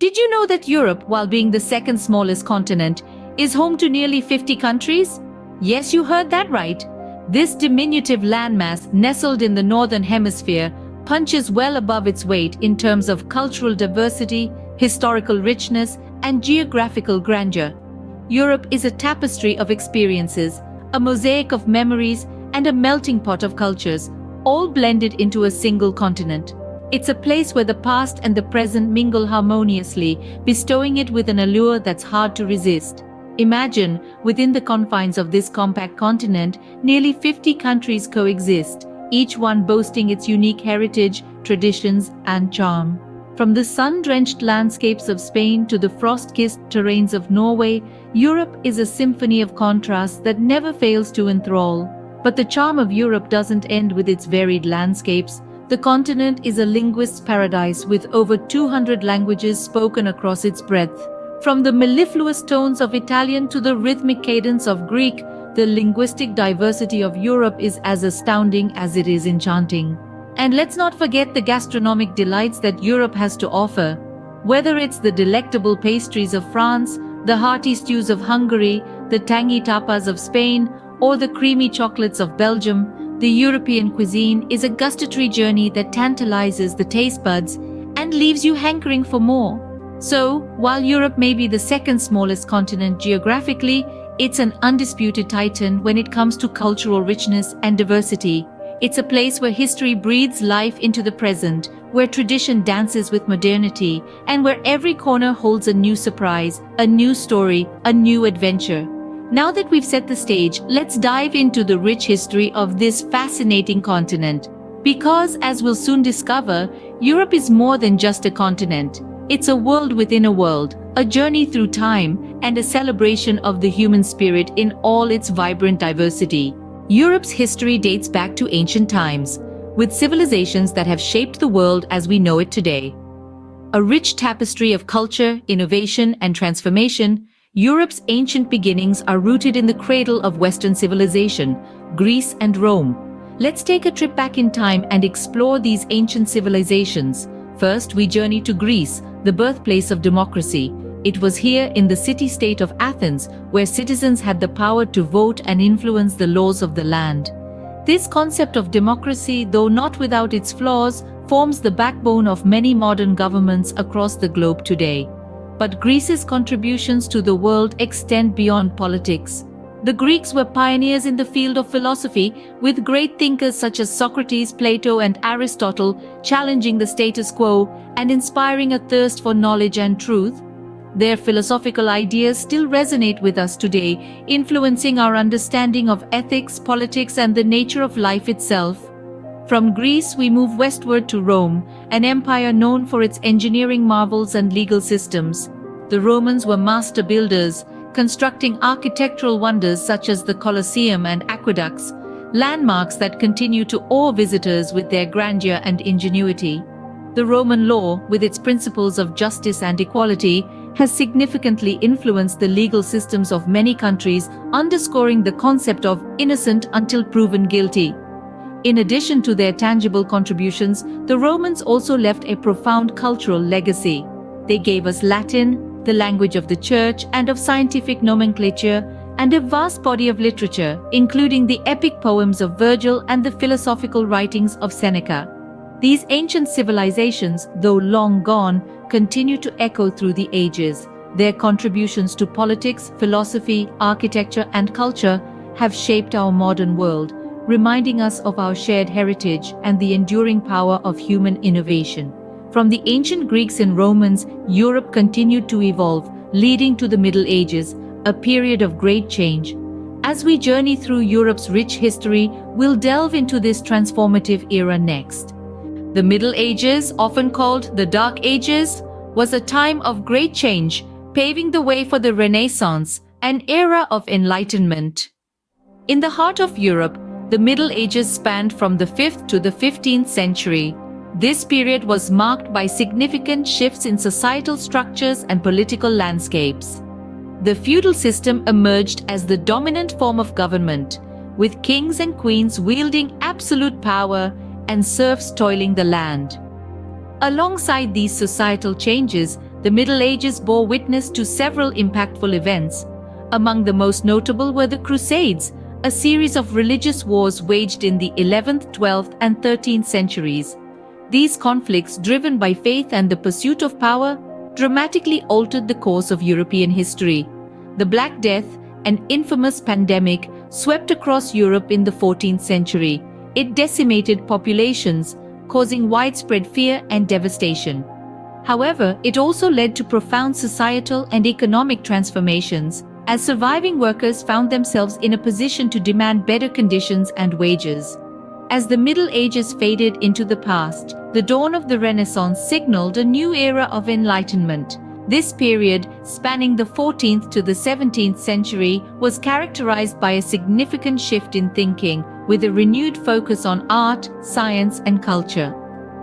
Did you know that Europe, while being the second smallest continent, is home to nearly 50 countries? Yes, you heard that right. This diminutive landmass, nestled in the northern hemisphere, punches well above its weight in terms of cultural diversity, historical richness, and geographical grandeur. Europe is a tapestry of experiences, a mosaic of memories, and a melting pot of cultures, all blended into a single continent. It's a place where the past and the present mingle harmoniously, bestowing it with an allure that's hard to resist. Imagine, within the confines of this compact continent, nearly 50 countries coexist, each one boasting its unique heritage, traditions, and charm. From the sun-drenched landscapes of Spain to the frost-kissed terrains of Norway, Europe is a symphony of contrasts that never fails to enthrall. But the charm of Europe doesn't end with its varied landscapes. The continent is a linguist's paradise with over 200 languages spoken across its breadth. From the mellifluous tones of Italian to the rhythmic cadence of Greek, the linguistic diversity of Europe is as astounding as it is enchanting. And let's not forget the gastronomic delights that Europe has to offer. Whether it's the delectable pastries of France, the hearty stews of Hungary, the tangy tapas of Spain, or the creamy chocolates of Belgium, the European cuisine is a gustatory journey that tantalizes the taste buds and leaves you hankering for more. So, while Europe may be the second smallest continent geographically, it's an undisputed titan when it comes to cultural richness and diversity. It's a place where history breathes life into the present, where tradition dances with modernity, and where every corner holds a new surprise, a new story, a new adventure. Now that we've set the stage, let's dive into the rich history of this fascinating continent. Because, as we'll soon discover, Europe is more than just a continent. It's a world within a world, a journey through time, and a celebration of the human spirit in all its vibrant diversity. Europe's history dates back to ancient times, with civilizations that have shaped the world as we know it today. A rich tapestry of culture, innovation, and transformation, Europe's ancient beginnings are rooted in the cradle of Western civilization, Greece and Rome. Let's take a trip back in time and explore these ancient civilizations. First, we journey to Greece, the birthplace of democracy. It was here in the city-state of Athens where citizens had the power to vote and influence the laws of the land. This concept of democracy, though not without its flaws, forms the backbone of many modern governments across the globe today. But Greece's contributions to the world extend beyond politics. The Greeks were pioneers in the field of philosophy, with great thinkers such as Socrates, Plato, and Aristotle challenging the status quo and inspiring a thirst for knowledge and truth. Their philosophical ideas still resonate with us today, influencing our understanding of ethics, politics, and the nature of life itself. From Greece, we move westward to Rome, an empire known for its engineering marvels and legal systems. The Romans were master builders, constructing architectural wonders such as the Colosseum and aqueducts, landmarks that continue to awe visitors with their grandeur and ingenuity. The Roman law, with its principles of justice and equality, has significantly influenced the legal systems of many countries, underscoring the concept of innocent until proven guilty. In addition to their tangible contributions, the Romans also left a profound cultural legacy. They gave us Latin, the language of the church and of scientific nomenclature, and a vast body of literature, including the epic poems of Virgil and the philosophical writings of Seneca. These ancient civilizations, though long gone, continue to echo through the ages. Their contributions to politics, philosophy, architecture, and culture have shaped our modern world, reminding us of our shared heritage and the enduring power of human innovation. From the ancient Greeks and Romans, Europe continued to evolve, leading to the Middle Ages, a period of great change. As we journey through Europe's rich history, we'll delve into this transformative era next. The Middle Ages, often called the Dark Ages, was a time of great change, paving the way for the Renaissance, an era of enlightenment. In the heart of Europe, the Middle Ages spanned from the 5th to the 15th century. This period was marked by significant shifts in societal structures and political landscapes. The feudal system emerged as the dominant form of government, with kings and queens wielding absolute power and serfs toiling the land. Alongside these societal changes, the Middle Ages bore witness to several impactful events. Among the most notable were the Crusades, a series of religious wars waged in the 11th, 12th, and 13th centuries. These conflicts, driven by faith and the pursuit of power, dramatically altered the course of European history. The Black Death, an infamous pandemic, swept across Europe in the 14th century. It decimated populations, causing widespread fear and devastation. However, it also led to profound societal and economic transformations, as surviving workers found themselves in a position to demand better conditions and wages. As the Middle Ages faded into the past, the dawn of the Renaissance signaled a new era of enlightenment. This period, spanning the 14th to the 17th century, was characterized by a significant shift in thinking, with a renewed focus on art, science, and culture.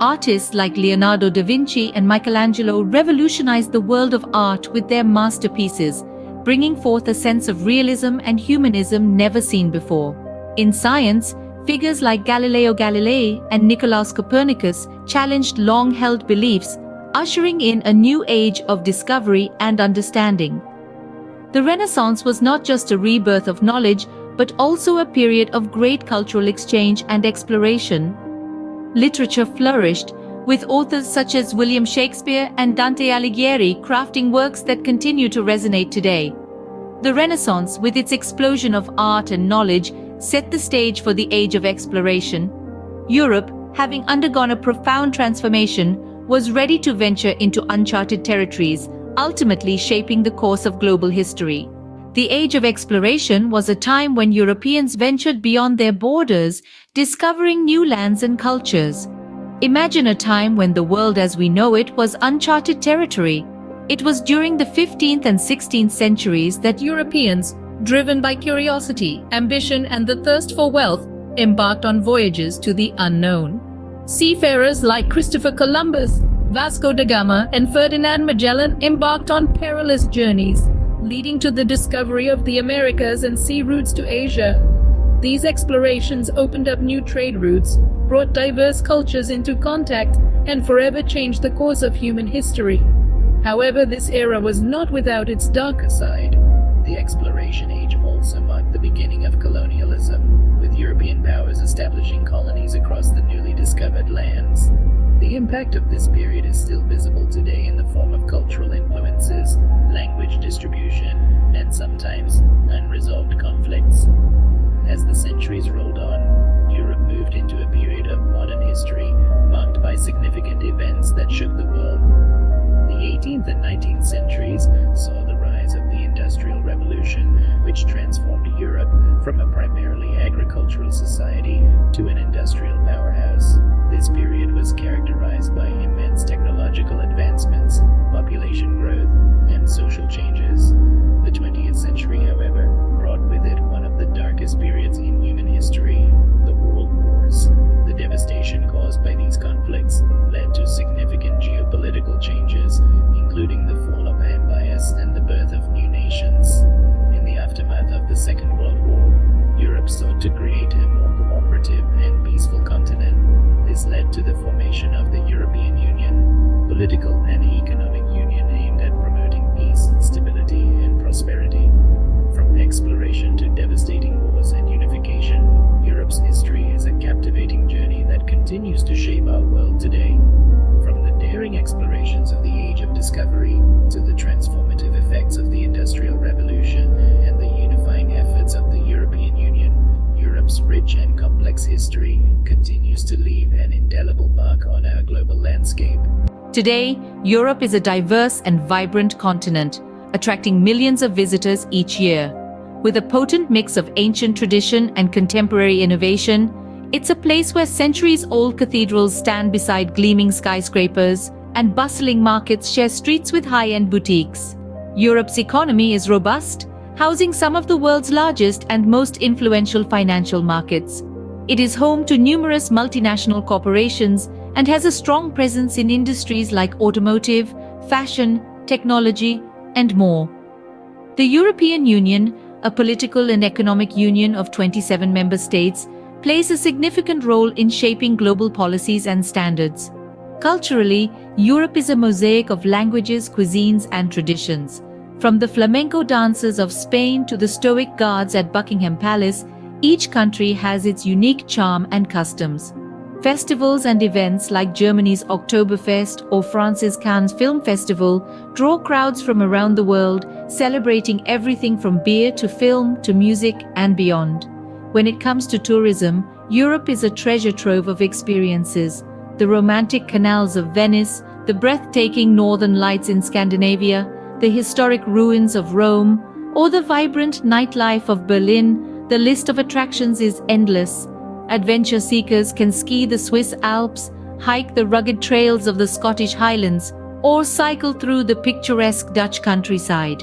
Artists like Leonardo da Vinci and Michelangelo revolutionized the world of art with their masterpieces, bringing forth a sense of realism and humanism never seen before. In science, figures like Galileo Galilei and Nicolaus Copernicus challenged long-held beliefs, ushering in a new age of discovery and understanding. The Renaissance was not just a rebirth of knowledge, but also a period of great cultural exchange and exploration. Literature flourished, with authors such as William Shakespeare and Dante Alighieri crafting works that continue to resonate today. The Renaissance, with its explosion of art and knowledge, set the stage for the age of exploration. Europe, having undergone a profound transformation, was ready to venture into uncharted territories, ultimately shaping the course of global history. The Age of Exploration was a time when Europeans ventured beyond their borders, discovering new lands and cultures. Imagine a time when the world as we know it was uncharted territory. It was during the 15th and 16th centuries that Europeans, driven by curiosity, ambition, and the thirst for wealth, embarked on voyages to the unknown. Seafarers like Christopher Columbus, Vasco da Gama, and Ferdinand Magellan embarked on perilous journeys, leading to the discovery of the Americas and sea routes to Asia. These explorations opened up new trade routes, brought diverse cultures into contact, and forever changed the course of human history. However, this era was not without its darker side. The Exploration Age also marked the beginning of colonialism, with European powers establishing colonies across the newly discovered lands. The impact of this period is still visible today in the form of cultural influences, language distribution, and sometimes unresolved conflicts. As the centuries rolled on, Europe moved into a period of modern history marked by significant events that shook the world. The 18th and 19th centuries saw the rise of the Industrial Revolution, which transformed Europe from a primarily agricultural society to an industrial powerhouse. This period was characterized by immense technological advancements, population growth, and social changes. The 20th century, however, brought with it one of the darkest periods in human history, the World Wars. The devastation caused by these conflicts led to significant geopolitical changes, including the fall of empires and the birth of new nations. In the aftermath of the Second World War, Europe sought to create a more cooperative and peaceful continent. This led to the formation of the European Union, political and economic union aimed at promoting peace, stability, and prosperity. From exploration to devastating wars and unification, Europe's history is a captivating journey that continues to shape our world today. From the daring explorations of the Age of Discovery to the transformative effects of the Industrial Revolution and the unifying efforts of the European Union, Europe's rich and complex history continues to leave an indelible mark on our global landscape. Today, Europe is a diverse and vibrant continent, attracting millions of visitors each year. With a potent mix of ancient tradition and contemporary innovation, it's a place where centuries-old cathedrals stand beside gleaming skyscrapers and bustling markets share streets with high-end boutiques. Europe's economy is robust, housing some of the world's largest and most influential financial markets. It is home to numerous multinational corporations and has a strong presence in industries like automotive, fashion, technology, and more. The European Union, a political and economic union of 27 member states, plays a significant role in shaping global policies and standards. Culturally, Europe is a mosaic of languages, cuisines, and traditions. From the flamenco dances of Spain to the Stoic guards at Buckingham Palace, each country has its unique charm and customs. Festivals and events like Germany's Oktoberfest or France's Cannes Film Festival draw crowds from around the world, celebrating everything from beer to film to music and beyond. When it comes to tourism, Europe is a treasure trove of experiences. The romantic canals of Venice, the breathtaking northern lights in Scandinavia, the historic ruins of Rome, or the vibrant nightlife of Berlin, the list of attractions is endless. Adventure seekers can ski the Swiss Alps, hike the rugged trails of the Scottish Highlands, or cycle through the picturesque Dutch countryside.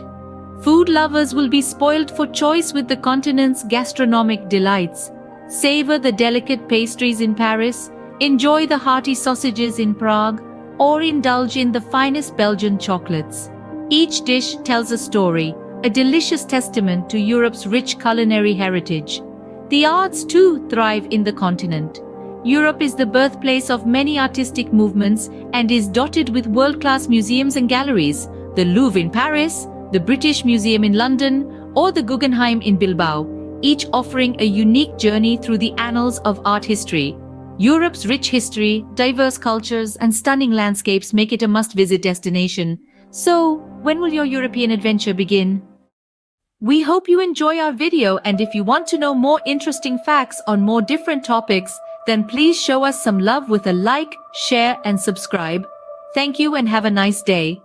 Food lovers will be spoiled for choice with the continent's gastronomic delights. Savor the delicate pastries in Paris, enjoy the hearty sausages in Prague, or indulge in the finest Belgian chocolates. Each dish tells a story, a delicious testament to Europe's rich culinary heritage. The arts too thrive in the continent. Europe is the birthplace of many artistic movements and is dotted with world-class museums and galleries. The Louvre in Paris, the British Museum in London, or the Guggenheim in Bilbao, each offering a unique journey through the annals of art history. Europe's rich history, diverse cultures, and stunning landscapes make it a must-visit destination. So, when will your European adventure begin? We hope you enjoy our video, and if you want to know more interesting facts on more different topics, then please show us some love with a like, share, and subscribe. Thank you and have a nice day.